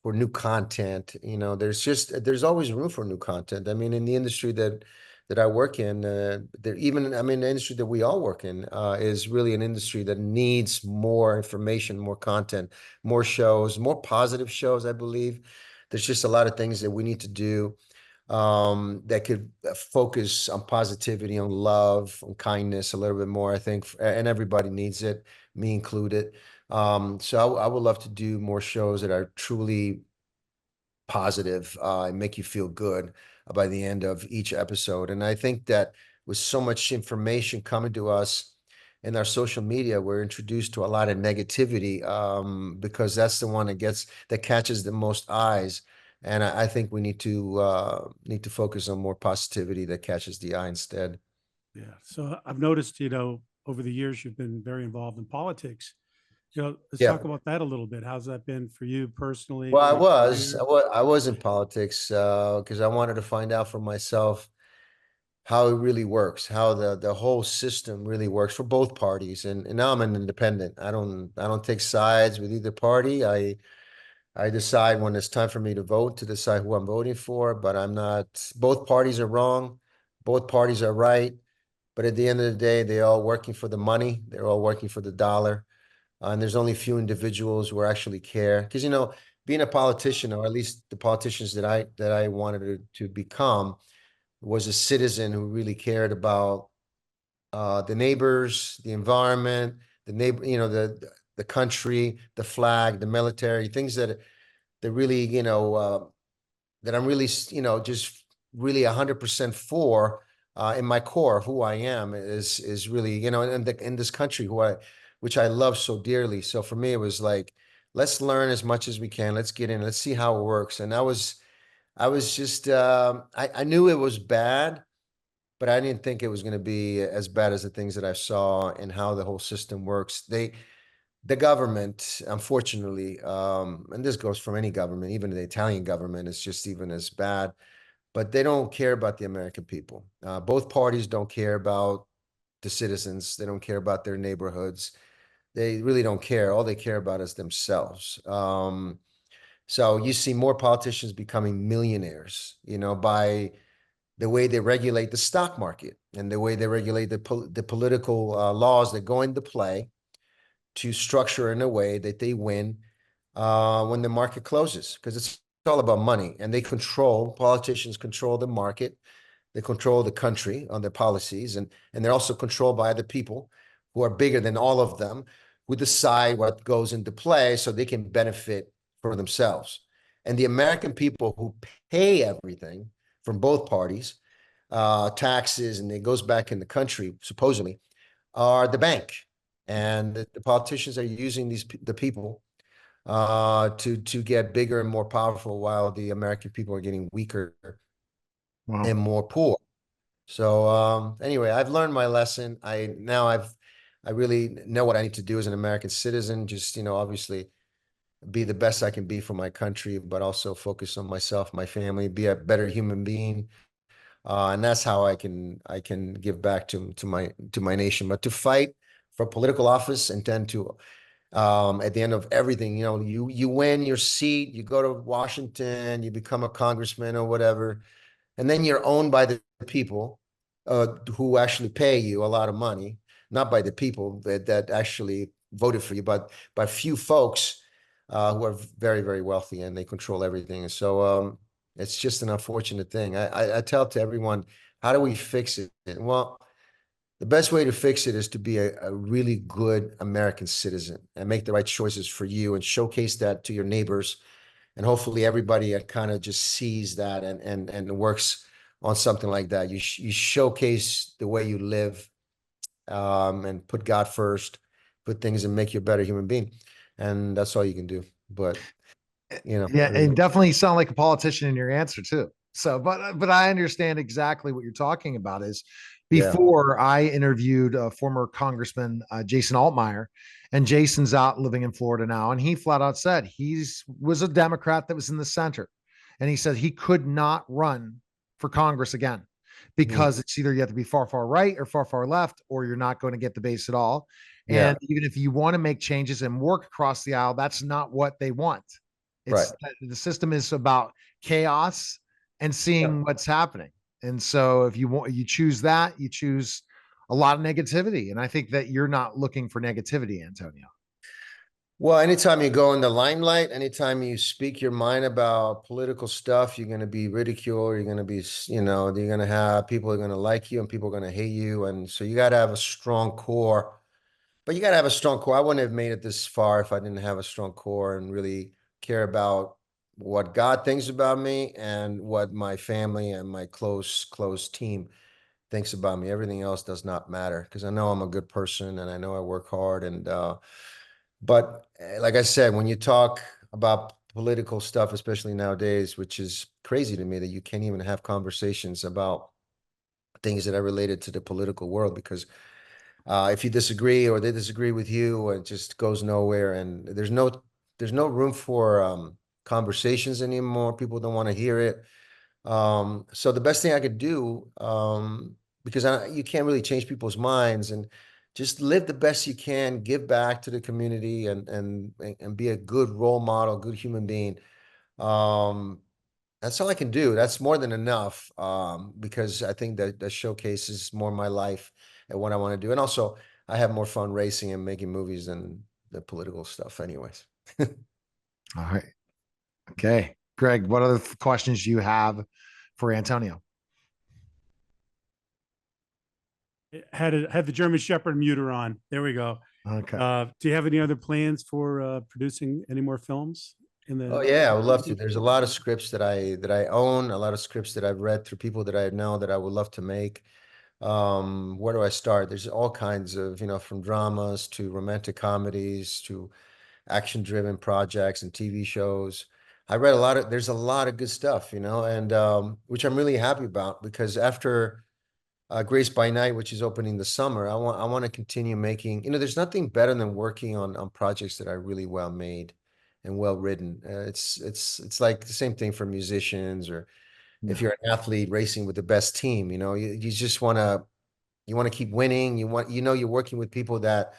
new content. There's always room for new content. I mean, in the industry that I work in, the industry that we all work in is really an industry that needs more information, more content, more shows, more positive shows, I believe. There's just a lot of things that we need to do that could focus on positivity, on love, on kindness a little bit more, I think, and everybody needs it, me included. So I would love to do more shows that are truly positive and make you feel good by the end of each episode. And I think that with so much information coming to us in our social media, we're introduced to a lot of negativity because that's the one that catches the most eyes. And I think we need to focus on more positivity that catches the eye instead. Yeah. So I've noticed, over the years, you've been very involved in politics. Let's Yeah. talk about that a little bit. How's that been for you personally? Well, your career? I was in politics because I wanted to find out for myself how it really works, how the whole system really works for both parties. And now I'm an independent. I don't take sides with either party. I decide when it's time for me to vote to decide who I'm voting for, but I'm not, both parties are wrong, both parties are right. But at the end of the day, they're all working for the money. They're all working for the dollar. And there's only a few individuals who actually care. Because, being a politician, or at least the politicians that I wanted to become, was a citizen who really cared about the neighbors, the environment, the neighbor, the country, the flag, the military, things that really, that I'm really, just really 100% for in my core of who I am is really, in this country which I love so dearly. So for me, it was like, let's learn as much as we can. Let's get in, let's see how it works. And I was just, I knew it was bad, but I didn't think it was going to be as bad as the things that I saw and how the whole system works. The government, unfortunately, and this goes from any government, even the Italian government is just even as bad, but they don't care about the American people. Both parties don't care about the citizens. They don't care about their neighborhoods. They really don't care. All they care about is themselves. So you see more politicians becoming millionaires, by the way they regulate the stock market and the way they regulate the political laws that go into play to structure in a way that they win when the market closes, because it's all about money. And politicians control the market. They control the country on their policies, and they're also controlled by other people who are bigger than all of them, who decide what goes into play so they can benefit for themselves. And the American people who pay everything from both parties, taxes, and it goes back in the country, supposedly, are the bank. And the politicians are using the people to get bigger and more powerful, while the American people are getting weaker and more poor. So anyway, I've learned my lesson. I really know what I need to do as an American citizen. Just, obviously be the best I can be for my country, but also focus on myself, my family, be a better human being. And that's how I can give back to my nation. But to fight for political office and then to at the end of everything, you win your seat, you go to Washington, you become a congressman or whatever, and then you're owned by the people who actually pay you a lot of money, not by the people that actually voted for you, but by few folks who are very, very wealthy, and they control everything. And so it's just an unfortunate thing. I tell to everyone, how do we fix it? Well, the best way to fix it is to be a really good American citizen and make the right choices for you and showcase that to your neighbors. And hopefully everybody kind of just sees that and works on something like that. You showcase the way you live and put God first, put things and make you a better human being. And that's all you can do. But, yeah, and definitely sound like a politician in your answer too. So, but I understand exactly what you're talking about. Is before I interviewed former Congressman Jason Altmaier, and Jason's out living in Florida now, and he flat out said he was a Democrat that was in the center, and he said he could not run for Congress again because it's either you have to be far, far right or far, far left, or you're not going to get the base at all. Yeah. And even if you want to make changes and work across the aisle, that's not what they want. It's the system is about chaos and seeing what's happening. And so if you choose that, you choose a lot of negativity. And I think that you're not looking for negativity, Antonio. Well, anytime you go in the limelight, anytime you speak your mind about political stuff, you're going to be ridiculed. You're going to be, you're going to have people are going to like you and people are going to hate you. And so you got to have a strong core, but you got to have a strong core. I wouldn't have made it this far if I didn't have a strong core and really care about what God thinks about me and what my family and my close team thinks about me. Everything else does not matter because I know I'm a good person and I know I work hard. And, but like I said, when you talk about political stuff, especially nowadays, which is crazy to me that you can't even have conversations about things that are related to the political world, because if you disagree or they disagree with you, it just goes nowhere. And there's no room for conversations anymore. People don't want to hear it. So the best thing I could do, because you can't really change people's minds, and just live the best you can, give back to the community, and be a good role model, good human being. That's all I can do. That's more than enough, because I think that showcases more my life and what I want to do. And also, I have more fun racing and making movies than the political stuff anyways. All right. Okay. Greg, what other questions do you have for Antonio? Had the German Shepherd muter on. There we go. Okay. Do you have any other plans for producing any more films in the? Oh yeah, I would love to. There's a lot of scripts that I own, a lot of scripts that I've read through people that I know that I would love to make. Where do I start? There's all kinds of, from dramas to romantic comedies to action-driven projects and TV shows. I read there's a lot of good stuff, and which I'm really happy about, because after Grace by Night, which is opening this summer, I want to continue making, there's nothing better than working on projects that are really well made and well written. It's like the same thing for musicians, or if you're an athlete racing with the best team, you just want to keep winning. You're working with people that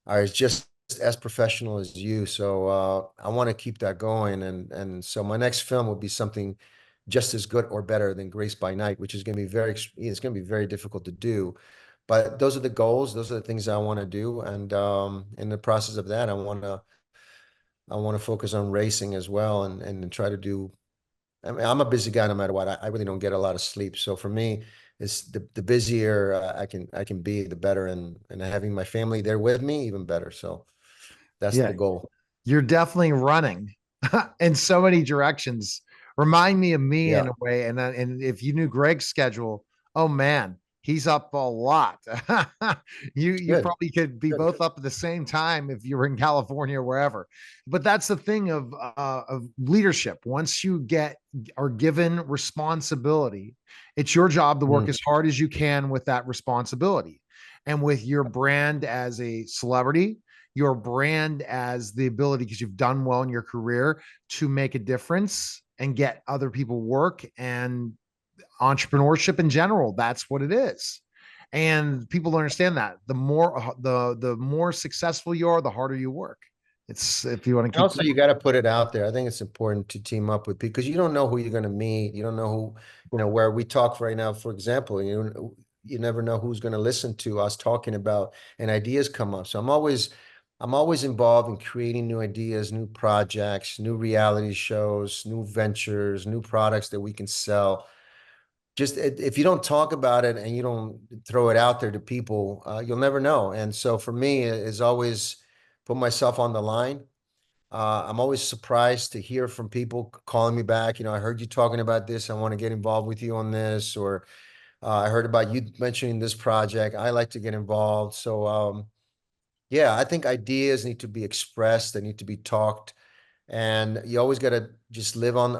are just as professional as you. So I want to keep that going. And so my next film will be something just as good or better than Grace by Night, which is going to be it's going to be very difficult to do. But those are the goals. Those are the things I want to do. And in the process of that, I want to focus on racing as well, and try to do. I mean, I'm a busy guy no matter what. I really don't get a lot of sleep. So for me, it's the busier I can be, the better, and having my family there with me, even better. So that's the goal. You're definitely running in so many directions. Remind me of me in a way. And if you knew Greg's schedule, oh man, he's up a lot. You probably could be both up at the same time if you were in California or wherever. But that's the thing of leadership. Once you are given responsibility, it's your job to work as hard as you can with that responsibility. And with your brand as a celebrity, your brand as the ability, because you've done well in your career, to make a difference and get other people work, and entrepreneurship in general. That's what it is. And people don't understand that. The more successful you are, the harder you work. It's, if you want to keep. Also, you got to put it out there. I think it's important to team up with people, because you don't know who you're going to meet. You don't know who, where we talk right now, for example, you never know who's going to listen to us talking about, and ideas come up. So I'm always involved in creating new ideas, new projects, new reality shows, new ventures, new products that we can sell. Just if you don't talk about it and you don't throw it out there to people, you'll never know. And so for me, is always put myself on the line. I'm always surprised to hear from people calling me back. I heard you talking about this. I want to get involved with you on this. Or I heard about you mentioning this project. I like to get involved. So yeah, I think ideas need to be expressed. They need to be talked, and you always got to just live on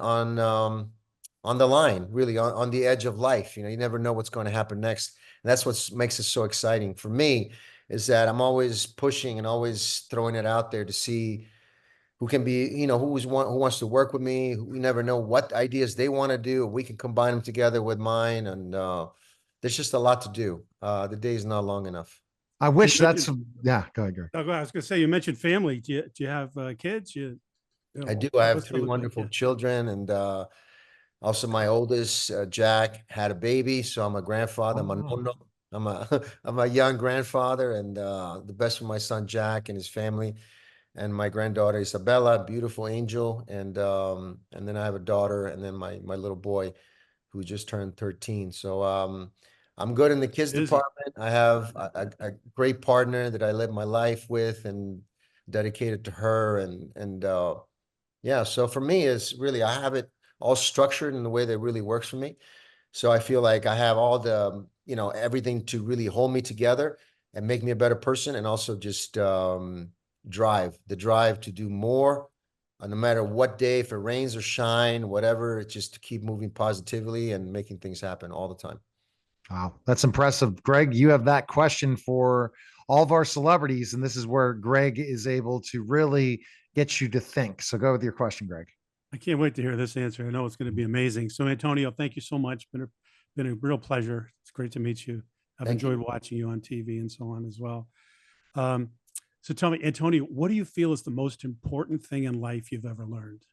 the line, really on the edge of life. You never know what's going to happen next. And that's what makes it so exciting for me, is that I'm always pushing and always throwing it out there to see who can be, you know, who wants to work with me. We never know what ideas they want to do. We can combine them together with mine, and there's just a lot to do. The day is not long enough. I wish mentioned- that's, yeah, go ahead, Greg. I was going to say, you mentioned family. Do you have kids? I do. I have what's that three look like? wonderful Yeah. children, and also my oldest, Jack, had a baby, so I'm a grandfather. I'm a Oh. nono. I'm a I'm a young grandfather, and the best for my son Jack and his family, and my granddaughter Isabella, beautiful angel, and then I have a daughter, and then my little boy, who just turned 13. So I'm good in the kids Busy. department. I have a great partner that I live my life with and dedicated to her, and yeah. So for me, it's really, I have it all structured in a way that really works for me. So I feel like I have all the, you know, everything to really hold me together and make me a better person, and also just the drive to do more, no matter what day, if it rains or shine, whatever, it's just to keep moving positively and making things happen all the time. Wow, that's impressive. Greg, you have that question for all of our celebrities, and this is where Greg is able to really get you to think. So go with your question, Greg. I can't wait to hear this answer. I know it's going to be amazing. So Antonio, thank you so much. Been a real pleasure. It's great to meet you. I've Thank you. enjoyed watching you on TV and so on as well. So tell me, Antonio, what do you feel is the most important thing in life you've ever learned?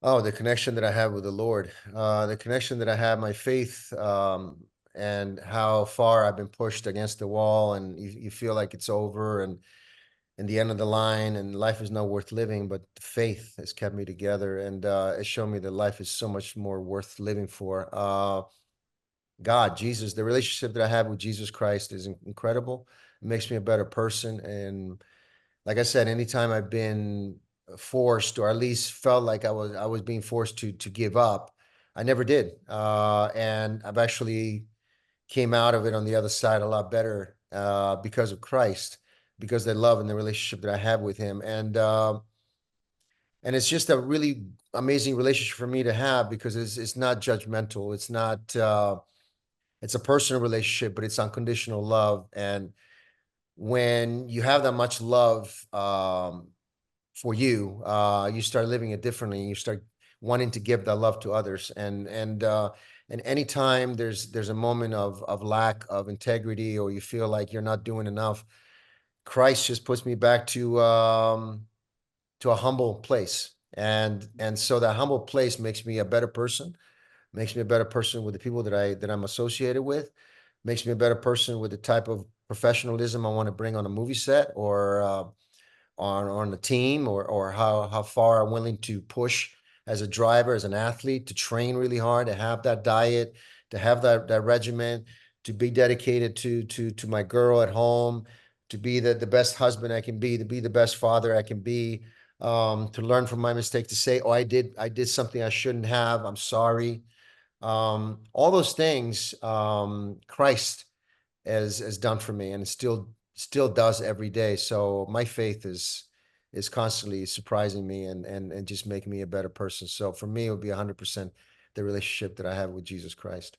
Oh, the connection that I have with the Lord, the connection that I have, my faith, and how far I've been pushed against the wall, and you feel like it's over and the end of the line, and life is not worth living, but the faith has kept me together, and it showed me that life is so much more worth living for. God, Jesus, the relationship that I have with Jesus Christ is incredible. It makes me a better person. And like I said, anytime I've been forced, or at least felt like I was being forced to give up, I never did. And I've actually came out of it on the other side a lot better, because of Christ, because of the love and the relationship that I have with him. And it's just a really amazing relationship for me to have, because it's not judgmental. It's not, it's a personal relationship, but it's unconditional love. And when you have that much love, for you, you start living it differently, and you start wanting to give that love to others. And anytime there's a moment of lack of integrity, or you feel like you're not doing enough, Christ just puts me back to a humble place. And so that humble place makes me a better person, makes me a better person with the people that I'm associated with, makes me a better person with the type of professionalism I want to bring on a movie set, or on the team, or how far I'm willing to push as a driver, as an athlete, to train really hard, to have that diet, to have that regimen, to be dedicated to my girl at home, to be the best husband I can be, to be the best father I can be, to learn from my mistake, to say, oh, I did something I shouldn't have, I'm sorry. All those things, Christ has done for me, and it still does every day. So my faith is constantly surprising me, and just making me a better person. So for me, it would be 100% the relationship that I have with Jesus Christ.